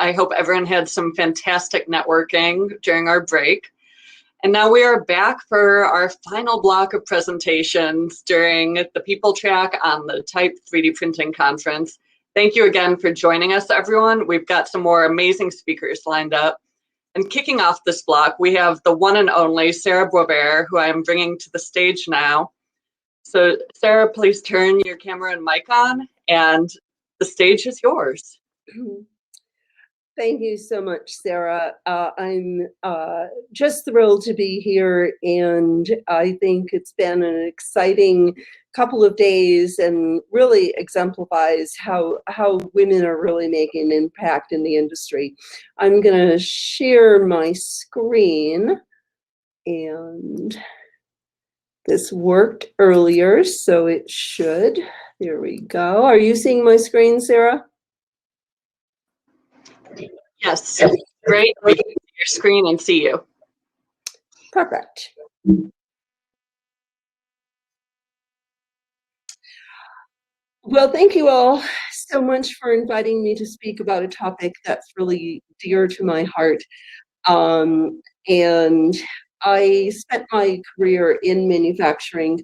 I hope everyone had some fantastic networking during our break. And now we are back for our final block of presentations during the People Track on the Type 3D Printing Conference. Thank you again for joining us, everyone. We've got some more amazing speakers lined up. And kicking off this block, we have the one and only Sarah Boisvert, who I am bringing to the stage now. So Sarah, please turn your camera and mic on, and the stage is yours. Thank you so much, Sarah. I'm just thrilled to be here, and I think it's been an exciting couple of days and really exemplifies how women are really making an impact in the industry. I'm going to share my screen, and this worked earlier, so it should. There we go. Are you seeing my screen, Sarah? Yes, great. We can see your screen and see you. Perfect. Well, thank you all so much for inviting me to speak about a topic that's really dear to my heart. And I spent my career in manufacturing.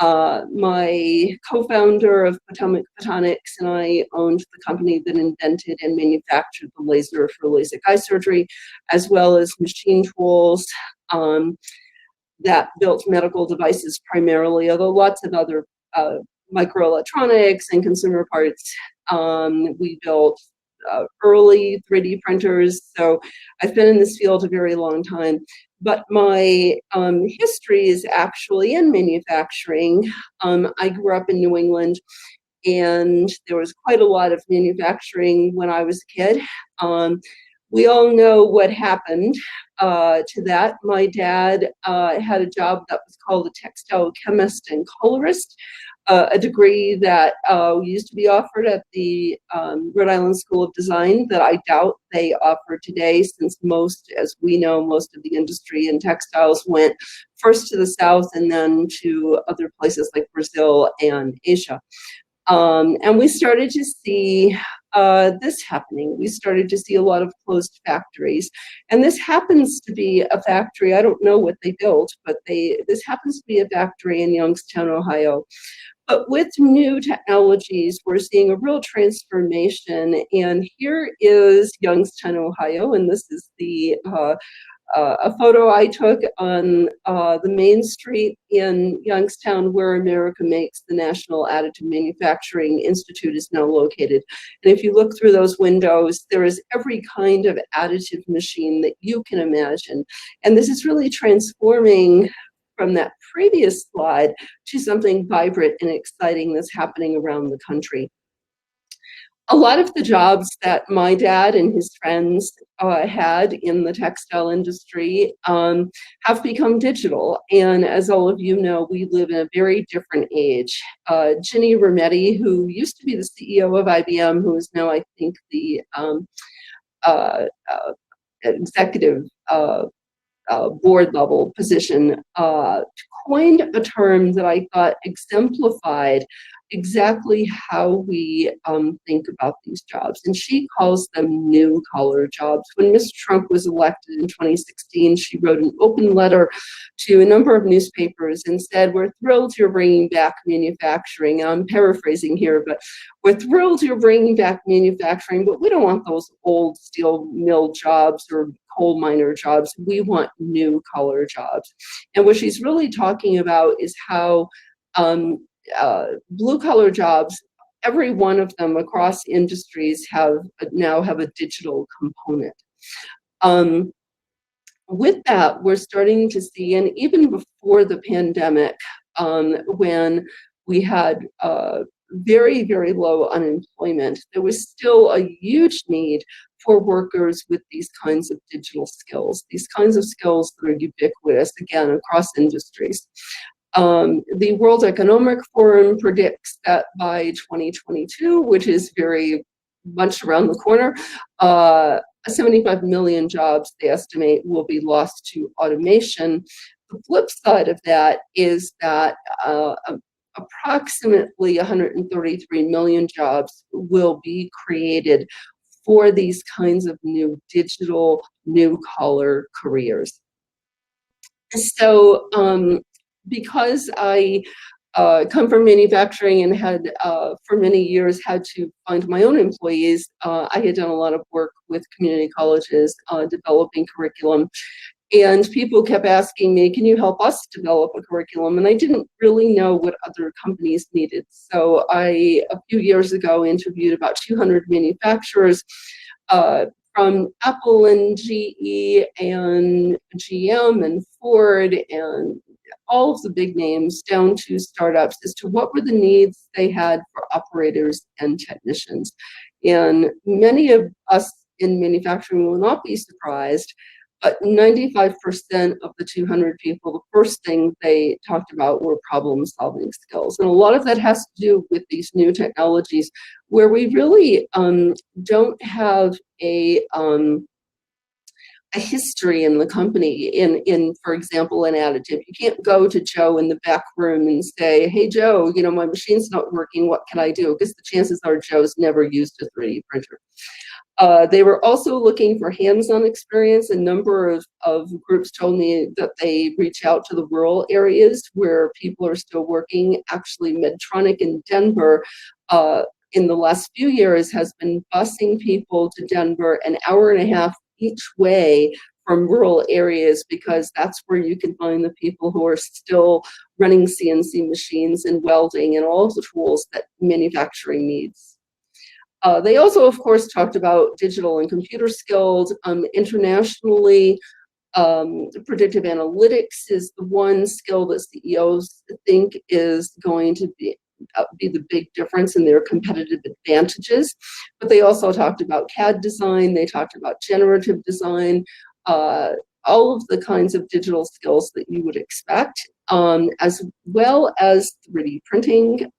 My co-founder of Potomac Photonics and I owned the company that invented and manufactured the laser for LASIK eye surgery, as well as machine tools that built medical devices primarily, although lots of other microelectronics and consumer parts. We built early 3D printers, so I've been in this field a very long time. But my history is actually in manufacturing. I grew up in New England, and there was quite a lot of manufacturing when I was a kid. We all know what happened to that. My dad had a job that was called a textile chemist and colorist, a degree that used to be offered at the Rhode Island School of Design that I doubt they offer today, since most, as we know, most of the industry in textiles went first to the South and then to other places like Brazil and Asia. And we started to see this happening. We started to see a lot of closed factories. And this happens to be a factory, I don't know what they built, but this happens to be a factory in Youngstown, Ohio. But with new technologies, we're seeing a real transformation. And here is Youngstown, Ohio, and this is a photo I took on the main street in Youngstown, where America Makes, the National Additive Manufacturing Institute, is now located. And if you look through those windows, there is every kind of additive machine that you can imagine. And this is really transforming from that previous slide to something vibrant and exciting that's happening around the country. A lot of the jobs that my dad and his friends had in the textile industry have become digital. And as all of you know, we live in a very different age. Ginny Rometty, who used to be the CEO of IBM, who is now, I think, the executive board level position, coined a term that I thought exemplified exactly how we think about these jobs. And she calls them new collar jobs. When Mr. Trump was elected in 2016, she wrote an open letter to a number of newspapers and said, "We're thrilled you're bringing back manufacturing." I'm paraphrasing here, but we're thrilled you're bringing back manufacturing, but we don't want those old steel mill jobs or coal miner jobs. We want new collar jobs. And what she's really talking about is how blue collar jobs, every one of them across industries, now have a digital component. With that, we're starting to see, and even before the pandemic, when we had very, very low unemployment, there was still a huge need for workers with these kinds of digital skills, these kinds of skills that are ubiquitous, again, across industries. The World Economic Forum predicts that by 2022, which is very much around the corner, 75 million jobs, they estimate, will be lost to automation. The flip side of that is that approximately 133 million jobs will be created for these kinds of new digital, new collar careers. So because I come from manufacturing and had for many years had to find my own employees, I had done a lot of work with community colleges developing curriculum. And people kept asking me, can you help us develop a curriculum? And I didn't really know what other companies needed. So I, a few years ago, interviewed about 200 manufacturers from Apple and GE and GM and Ford and all of the big names down to startups as to what were the needs they had for operators and technicians. And many of us in manufacturing will not be surprised, but 95% of the 200 people, the first thing they talked about were problem-solving skills. And a lot of that has to do with these new technologies where we really don't have a history in the company in, for example, an additive. You can't go to Joe in the back room and say, hey, Joe, you know, my machine's not working, what can I do? Because the chances are Joe's never used a 3D printer. They were also looking for hands-on experience. A number of groups told me that they reach out to the rural areas where people are still working. Actually, Medtronic in Denver in the last few years has been busing people to Denver an hour and a half each way from rural areas, because that's where you can find the people who are still running CNC machines and welding and all of the tools that manufacturing needs. They also, of course, talked about digital and computer skills. Internationally, predictive analytics is the one skill that CEOs think is going to be the big difference in their competitive advantages. But they also talked about CAD design, they talked about generative design, all of the kinds of digital skills that you would expect, as well as 3D printing.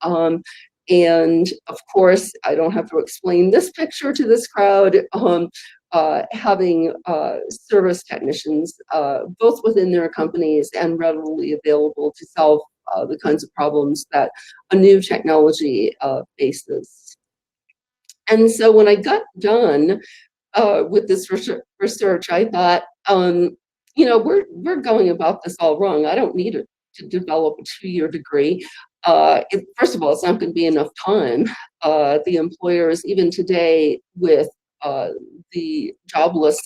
And of course, I don't have to explain this picture to this crowd, having service technicians, both within their companies and readily available to solve the kinds of problems that a new technology faces. And so when I got done with this research, I thought, you know, we're going about this all wrong. I don't need to develop a 2-year degree. First of all, it's not going to be enough time. The employers, even today, with the jobless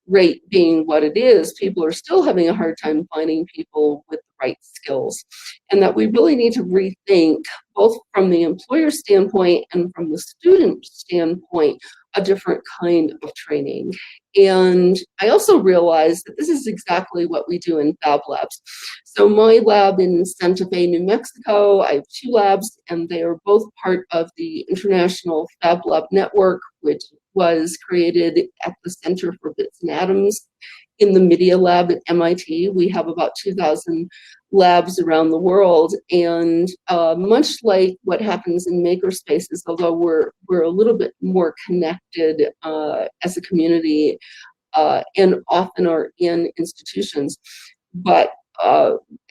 rate being what it is, people are still having a hard time finding people with the right skills. And that we really need to rethink, both from the employer standpoint and from the student standpoint, a different kind of training. And I also realized that this is exactly what we do in Fab Labs. So my lab in Santa Fe, New Mexico, I have 2 labs, and they are both part of the International FabLab Network, which was created at the Center for Bits and Atoms in the Media Lab at MIT. We have about 2,000 labs around the world, and much like what happens in makerspaces, although we're a little bit more connected as a community and often are in institutions, but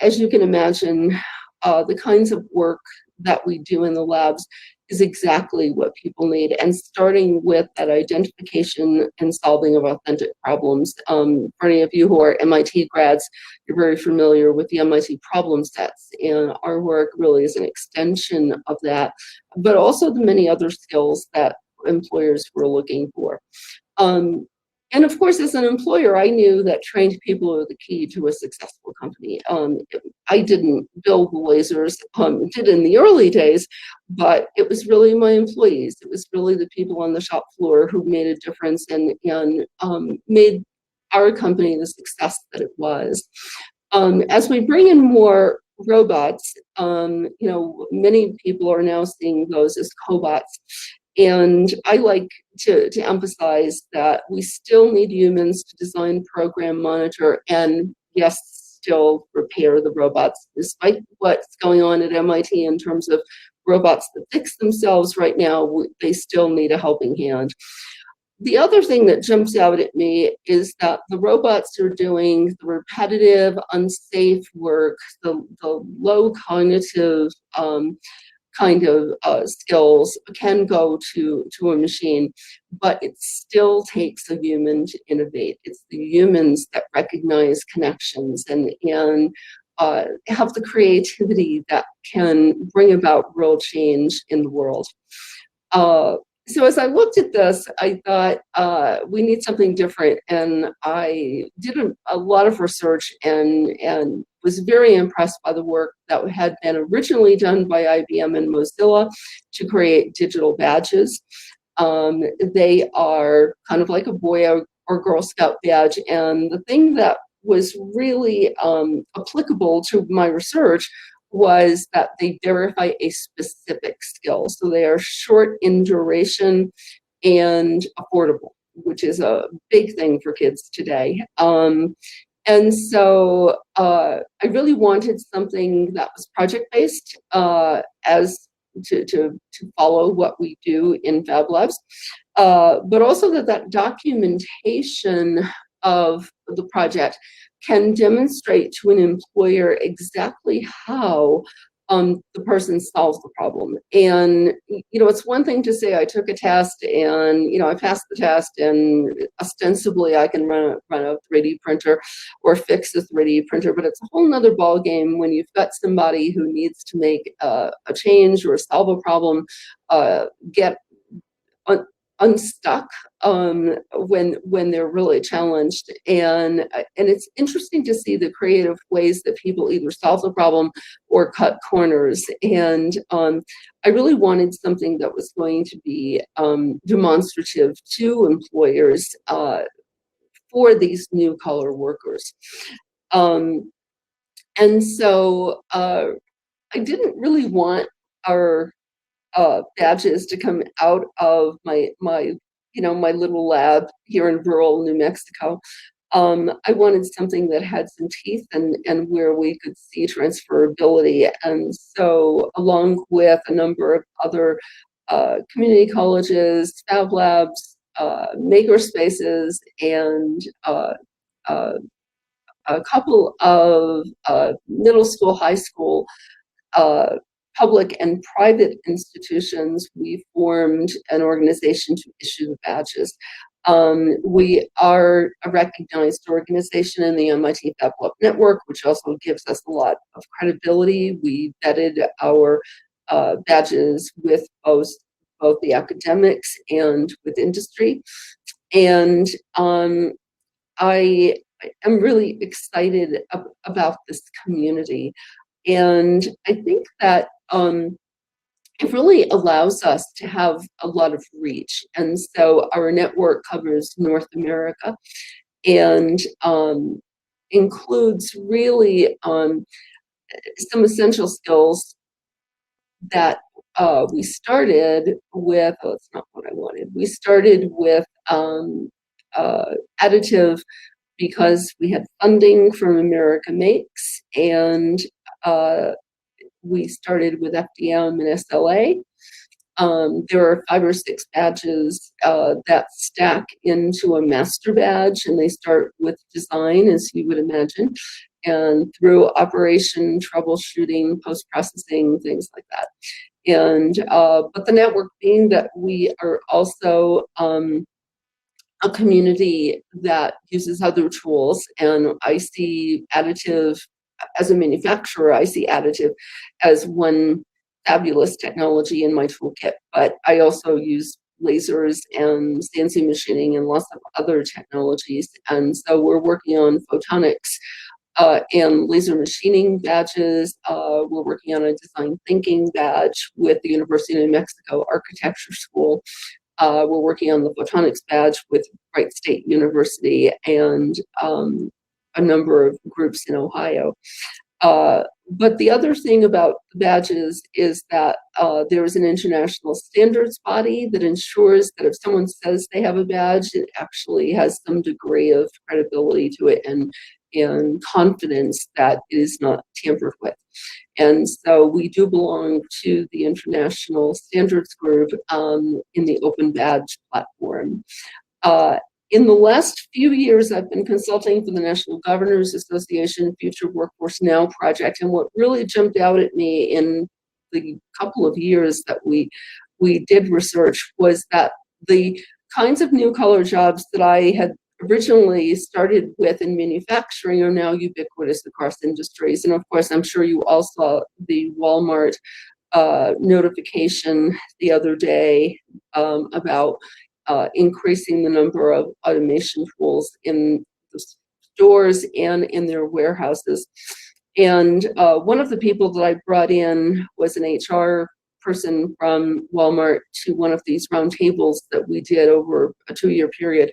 as you can imagine, the kinds of work that we do in the labs is exactly what people need, and starting with that identification and solving of authentic problems. For any of you who are MIT grads, you're very familiar with the MIT problem sets, and our work really is an extension of that, but also the many other skills that employers were looking for. And of course, as an employer, I knew that trained people are the key to a successful company. I didn't build the lasers, did in the early days, but it was really my employees. It was really the people on the shop floor who made a difference and made our company the success that it was. As we bring in more robots, you know, many people are now seeing those as cobots. And I like to emphasize that we still need humans to design, program, monitor, and yes, still repair the robots, despite what's going on at MIT in terms of robots that fix themselves right now. They still need a helping hand. The other thing that jumps out at me is that the robots are doing the repetitive, unsafe work, the low cognitive kind of skills can go to a machine, but it still takes a human to innovate. It's the humans that recognize connections and have the creativity that can bring about real change in the world. So as I looked at this, I thought we need something different, and I did a lot of research and was very impressed by the work that had been originally done by IBM and Mozilla to create digital badges. They are kind of like a Boy or Girl Scout badge, and the thing that was really applicable to my research was that they verify a specific skill. So they are short in duration and affordable, which is a big thing for kids today. And so I really wanted something that was project-based as to follow what we do in Fab Labs, but also that documentation of the project can demonstrate to an employer exactly how the person solves the problem. And, it's one thing to say I took a test and, I passed the test and ostensibly I can run a 3D printer or fix a 3D printer, but it's a whole nother ballgame when you've got somebody who needs to make a change or solve a problem, get unstuck when they're really challenged, and it's interesting to see the creative ways that people either solve the problem or cut corners. And I really wanted something that was going to be demonstrative to employers for these new collar workers. And so I didn't really want our badges to come out of my little lab here in rural New Mexico. I wanted something that had some teeth and where we could see transferability. And so along with a number of other community colleges, Fab Labs, maker spaces, and a couple of middle school, high school, public and private institutions, we formed an organization to issue the badges. We are a recognized organization in the MIT FabLab network, which also gives us a lot of credibility. We vetted our badges with both the academics and with industry. And I am really excited about this community. And I think that it really allows us to have a lot of reach. And so our network covers North America and includes really some essential skills that we started with. Oh, it's not what I wanted. We started with additive because we had funding from America Makes, and we started with FDM and SLA. There are 5 or 6 badges that stack into a master badge, and they start with design, as you would imagine, and through operation, troubleshooting, post-processing, things like that. And but the network being that we are also a community that uses other tools, and I see additive, as a manufacturer, I see additive as one fabulous technology in my toolkit, but I also use lasers and CNC machining and lots of other technologies. And so we're working on photonics and laser machining badges. We're working on a design thinking badge with the University of New Mexico Architecture School. We're working on the photonics badge with Wright State University and a number of groups in Ohio. But the other thing about the badges is that there is an international standards body that ensures that if someone says they have a badge, it actually has some degree of credibility to it and confidence that it is not tampered with. And so we do belong to the International Standards Group in the Open Badge platform. In the last few years, I've been consulting for the National Governors Association Future Workforce Now project, and what really jumped out at me in the couple of years that we did research was that the kinds of new collar jobs that I had originally started with in manufacturing are now ubiquitous across industries. And of course, I'm sure you all saw the Walmart notification the other day about increasing the number of automation tools in the stores and in their warehouses. And one of the people that I brought in was an HR person from Walmart to one of these roundtables that we did over a 2-year period.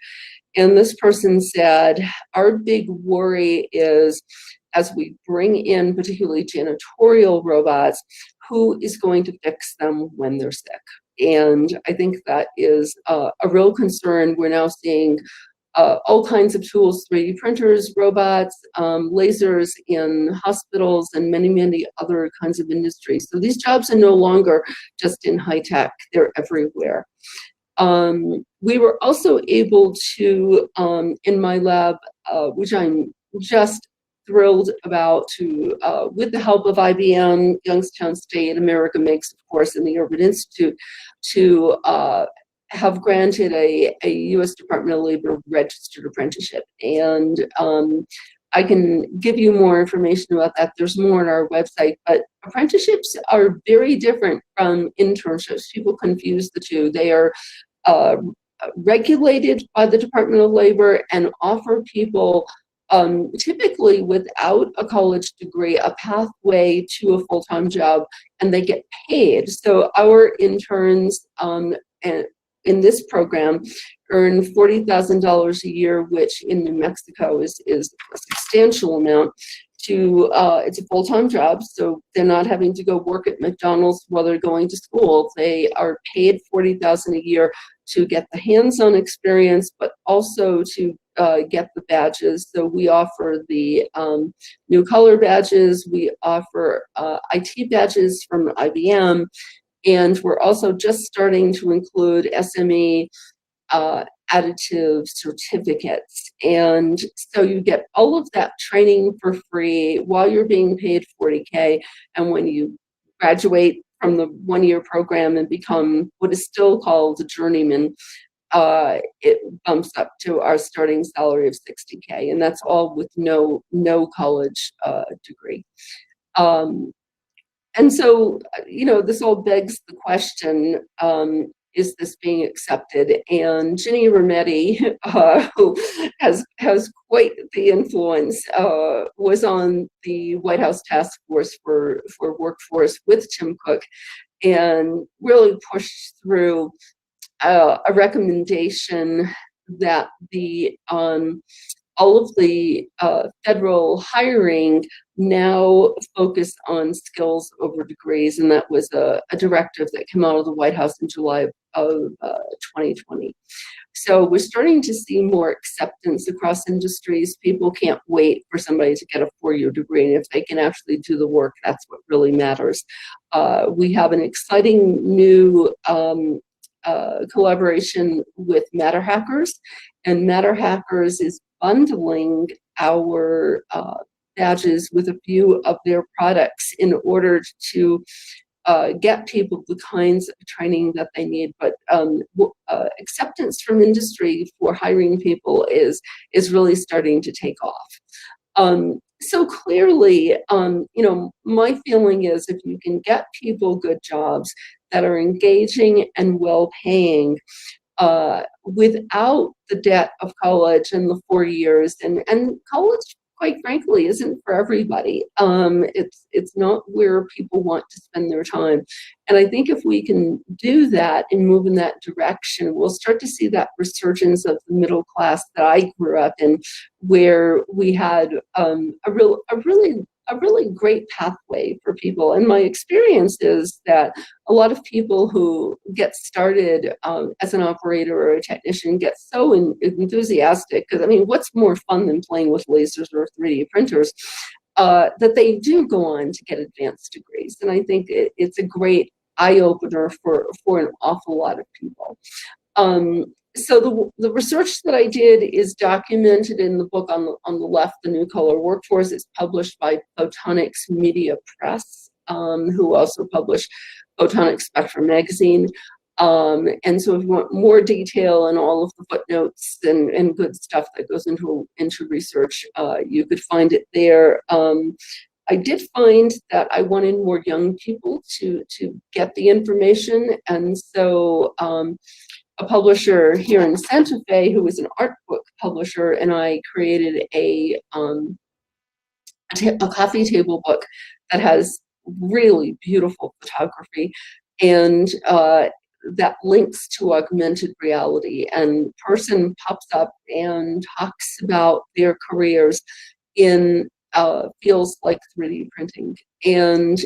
And this person said, our big worry is, as we bring in particularly janitorial robots, who is going to fix them when they're sick? And I think that is a real concern. We're now seeing all kinds of tools, 3D printers, robots, lasers in hospitals, and many, many other kinds of industries. So these jobs are no longer just in high tech, they're everywhere. We were also able to, in my lab, which I'm just thrilled about, to, with the help of IBM, Youngstown State, America Makes, of course, and the Urban Institute, to have granted a U.S. Department of Labor registered apprenticeship. And I can give you more information about that. There's more on our website, but apprenticeships are very different from internships. People confuse the two. They are regulated by the Department of Labor and offer people, typically without a college degree, a pathway to a full-time job, and they get paid. So our interns in this program earn $40,000 a year, which in New Mexico is a substantial amount. It's a full-time job, so they're not having to go work at McDonald's while they're going to school. They are paid $40,000 a year to get the hands-on experience, but also to get the badges. So we offer the new color badges, we offer IT badges from IBM, and we're also just starting to include SME additive certificates. And so you get all of that training for free while you're being paid $40K. And when you graduate from the 1-year program and become what is still called a journeyman, it bumps up to our starting salary of $60K. And that's all with no college degree. And so, you know, this all begs the question, is this being accepted? And Ginny Rometty, who has quite the influence, was on the White House Task Force for Workforce with Tim Cook, and really pushed through a recommendation that all of the federal hiring now focus on skills over degrees, and that was a directive that came out of the White House in July of 2020. So we're starting to see more acceptance across industries. People can't wait for somebody to get a 4-year degree, and if they can actually do the work, that's what really matters. We have an exciting new collaboration with Matter Hackers, and Matter Hackers is bundling our badges with a few of their products in order to get people the kinds of training that they need. But acceptance from industry for hiring people is really starting to take off. So clearly, you know, my feeling is if you can get people good jobs that are engaging and well-paying, without the debt of college and the 4 years, and college, quite frankly, isn't for everybody. It's not where people want to spend their time. And I think if we can do that and move in that direction, we'll start to see that resurgence of the middle class that I grew up in, where we had a really great pathway for people. And my experience is that a lot of people who get started as an operator or a technician get so enthusiastic, because I mean, what's more fun than playing with lasers or 3D printers, that they do go on to get advanced degrees. And I think it's a great eye-opener for an awful lot of people. So the research that I did is documented in the book on the left, The New Color Workforce. It's published by Photonics Media Press. who also publish Photonic Spectrum magazine. And so if you want more detail and all of the footnotes and good stuff that goes into research, you could find it there. I did find that I wanted more young people to get the information, and so a publisher here in Santa Fe, who is an art book publisher, and I created a coffee table book that has really beautiful photography, and that links to augmented reality, and person pops up and talks about their careers in fields like 3D printing. And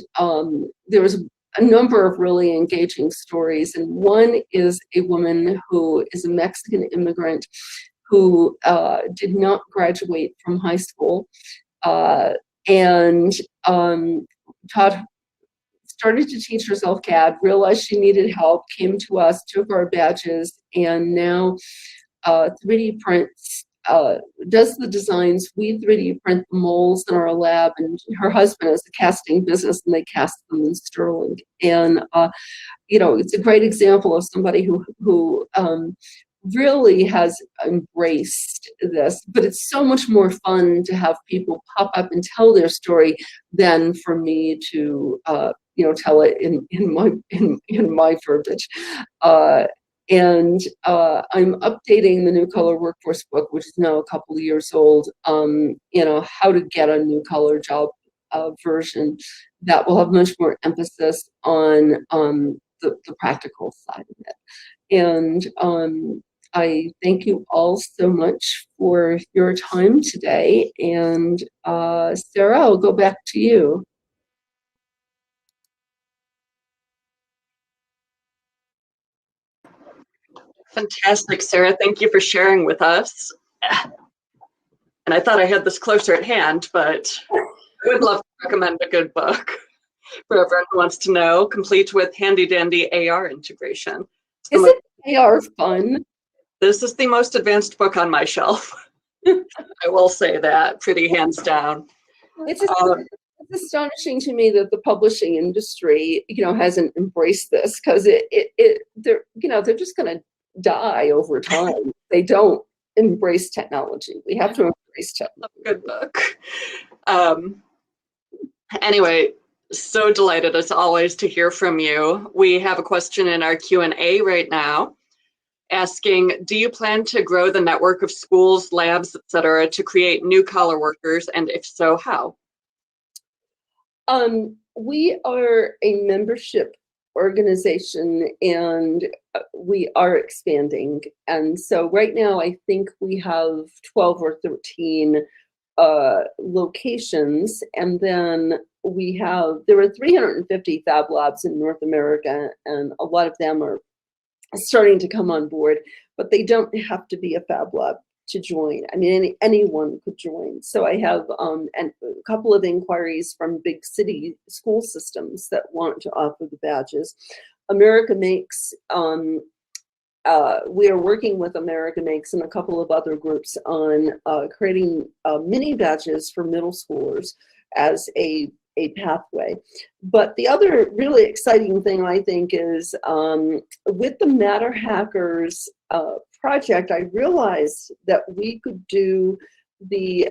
there was a number of really engaging stories, and one is a woman who is a Mexican immigrant who did not graduate from high school, and started to teach herself CAD, realized she needed help, came to us, took our badges, and now 3D prints, does the designs. We 3D print the molds in our lab, and her husband has a casting business, and they cast them in sterling. And it's a great example of somebody who really has embraced this. But it's so much more fun to have people pop up and tell their story than for me to tell it in my verbiage. And I'm updating the New Color Workforce book, which is now a couple of years old, how to get a new color job version that will have much more emphasis on the practical side of it. And I thank you all so much for your time today. And Sarah, I'll go back to you. Fantastic, Sarah. Thank you for sharing with us. And I thought I had this closer at hand, but I would love to recommend a good book for everyone who wants to know, complete with handy-dandy AR integration. Isn't AR fun? This is the most advanced book on my shelf. I will say that, pretty hands down. It's astonishing to me that the publishing industry, hasn't embraced this, because they're just going to die over time. They don't embrace technology. We have to embrace technology. Good book. Anyway, so delighted as always to hear from you. We have a question in our Q&A right now asking, do you plan to grow the network of schools, labs, etc., to create new collar workers, and if so, how? We are a membership organization, and we are expanding. And so right now, I think we have 12 or 13 locations, and then there are 350 Fab Labs in North America, and a lot of them are starting to come on board, but they don't have to be a Fab Lab to join. I mean, anyone could join. So I have a couple of inquiries from big city school systems that want to offer the badges. America Makes, we are working with America Makes and a couple of other groups on creating mini badges for middle schoolers as a pathway. But the other really exciting thing, I think, is with the Matter Hackers project, I realized that we could do the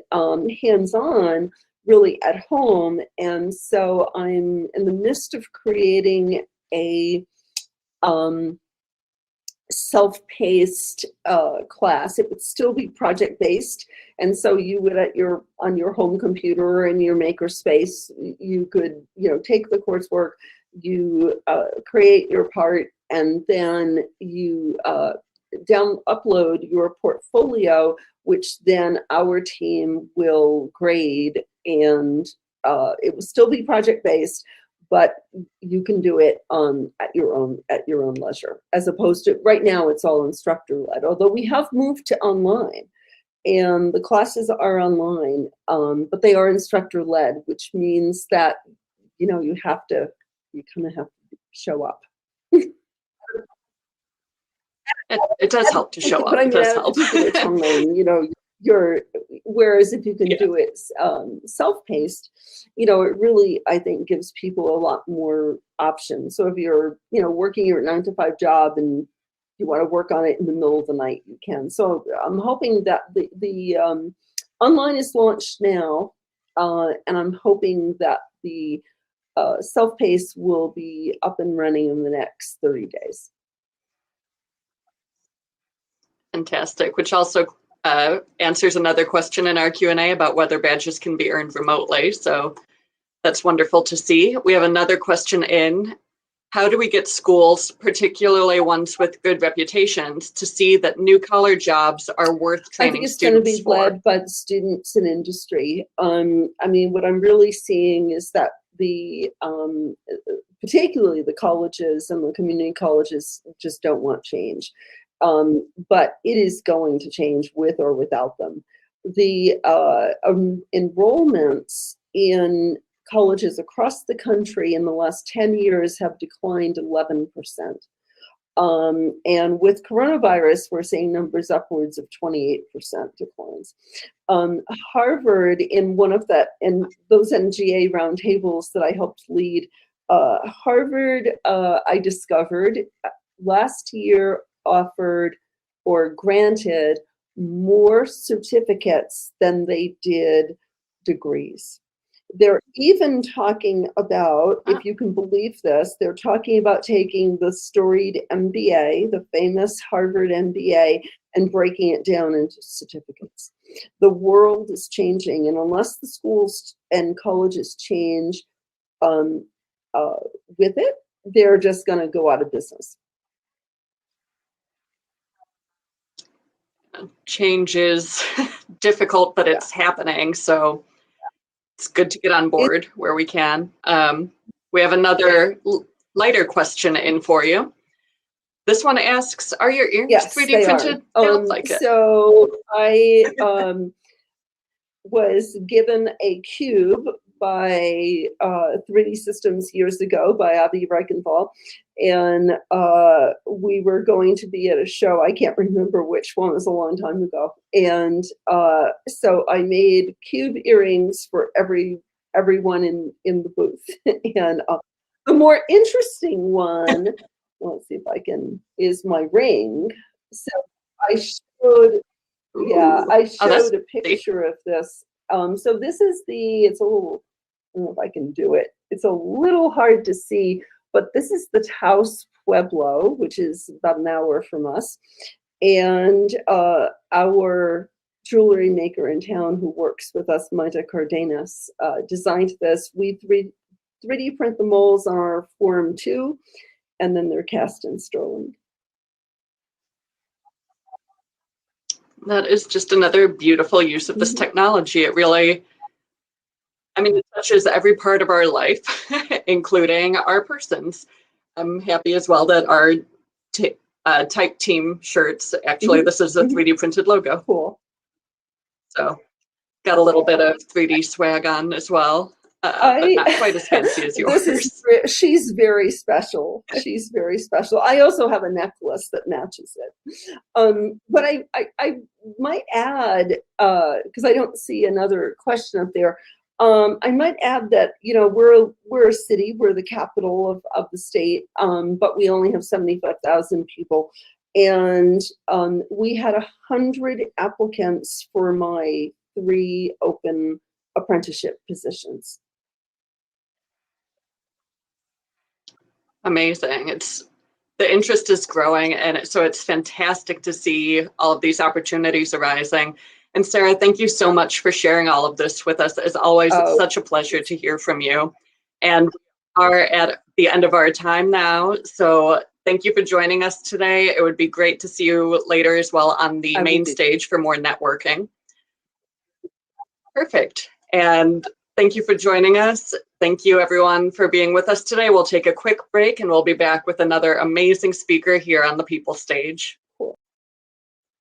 hands-on really at home. And so I'm in the midst of creating a self-paced class. It would still be project-based, and so you would on your home computer or in your maker space, you could take the coursework, you create your part, and then you upload your portfolio, which then our team will grade, and it will still be project-based, but you can do it at your own leisure, as opposed to right now it's all instructor-led. Although we have moved to online, and the classes are online, but they are instructor-led, which means that you kind of have to show up. It does help to show up. But I mean, at a particular time, whereas if you can do it self-paced, it really, I think, gives people a lot more options. So if you're, working your 9-to-5 job and you want to work on it in the middle of the night, you can. So I'm hoping that the online is launched now, and I'm hoping that the self-paced will be up and running in the next 30 days. Fantastic, which also answers another question in our Q&A about whether badges can be earned remotely. So that's wonderful to see. We have another question in. How do we get schools, particularly ones with good reputations, to see that new collar jobs are worth training students for? I think it's going to be led by the students and industry. I mean, what I'm really seeing is that particularly the colleges and the community colleges just don't want change. But it is going to change with or without them. The enrollments in colleges across the country in the last 10 years have declined 11%. And with coronavirus, we're seeing numbers upwards of 28% declines. Harvard, in those NGA roundtables that I helped lead, Harvard, I discovered last year offered or granted more certificates than they did degrees. They're even talking about, if you can believe this, they're talking about taking the storied MBA, the famous Harvard MBA, and breaking it down into certificates. The world is changing, and unless the schools and colleges change with it, they're just going to go out of business. Change is difficult, but it's happening. So it's good to get on board where we can. We have another lighter question in for you. This one asks, are your earrings 3D printed? They look like it. So I was given a cube by 3D Systems years ago by Avi Reichenthal, and we were going to be at a show. I can't remember which one, it was a long time ago. And so I made cube earrings for everyone in the booth. And the more interesting one, let's see if I can, is my ring. So I showed, I showed a picture of this. So this is it's a little, I don't know if I can do it. It's a little hard to see, but this is the Taos Pueblo, which is about an hour from us. And our jewelry maker in town who works with us, Maida Cardenas, designed this. We 3D print the molds on our Form 2, and then they're cast in sterling. That is just another beautiful use of this technology. It really, I mean, it touches every part of our life, including our persons. I'm happy as well that our type team shirts, actually, this is a 3D printed logo. Cool. So got a little bit of 3D swag on as well. But not quite as fancy as yours. She's very special. She's very special. I also have a necklace that matches it. But I might add, because I don't see another question up there, I might add that, you know, we're a city, we're the capital of the state, but we only have 75,000 people. And we had 100 applicants for my 3 open apprenticeship positions. Amazing. The interest is growing, and so it's fantastic to see all of these opportunities arising. And Sarah, thank you so much for sharing all of this with us. As always, it's such a pleasure to hear from you. And we are at the end of our time now. So thank you for joining us today. It would be great to see you later as well on the main stage for more networking. Perfect. And thank you for joining us. Thank you everyone for being with us today. We'll take a quick break and we'll be back with another amazing speaker here on the People Stage.